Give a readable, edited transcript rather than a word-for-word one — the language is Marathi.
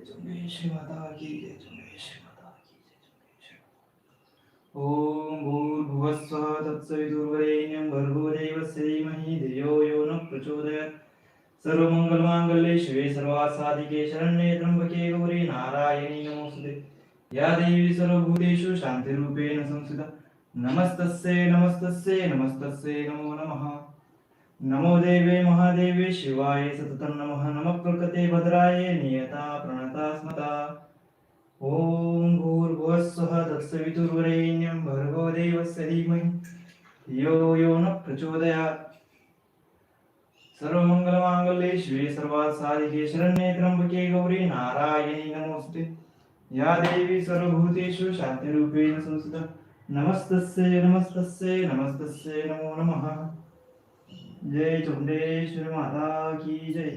श्री माता की जय, श्री माता की जय। ओम भूर्भुवस्सुः तत्सवितुर्वरेण्यं भर्गो देवस्य धीमहि धियो यो न प्रचोदयात्। सर्वमंगलमांगल्ये शिवे सर्वासाधिके शरण्ये त्र्यंबके गौरी नारायणी नमोस्तुते। या देवी सर्वभूतेषु शान्तिरूपेण संस्थिता नमस्तस्यै नमस्तस्यै नमस्तस्यै नमो नमः। नमो देवे महादेवे शिवाय सततं नमः। नमः प्रकृते भद्राय नियता प्रणता स्मता। ओम भूर्भुवस्सुः तत्सवितुर्वरेण्यं भर्गो देवस्य धीमहि धियो यो न प्रचोदयात्। सर्वमंगलमांगल्ये शिवे सर्वासाधिके शरण्ये त्र्यंबके गौरी नारायणी नमोस्तुते। या देवी सर्वभूतेषु शान्तिरूपेण संस्थिता नमस्तस्यै नमस्तस्यै नमस्तस्यै नमो नमः। जय चामुंडेश्वरी माता की जय।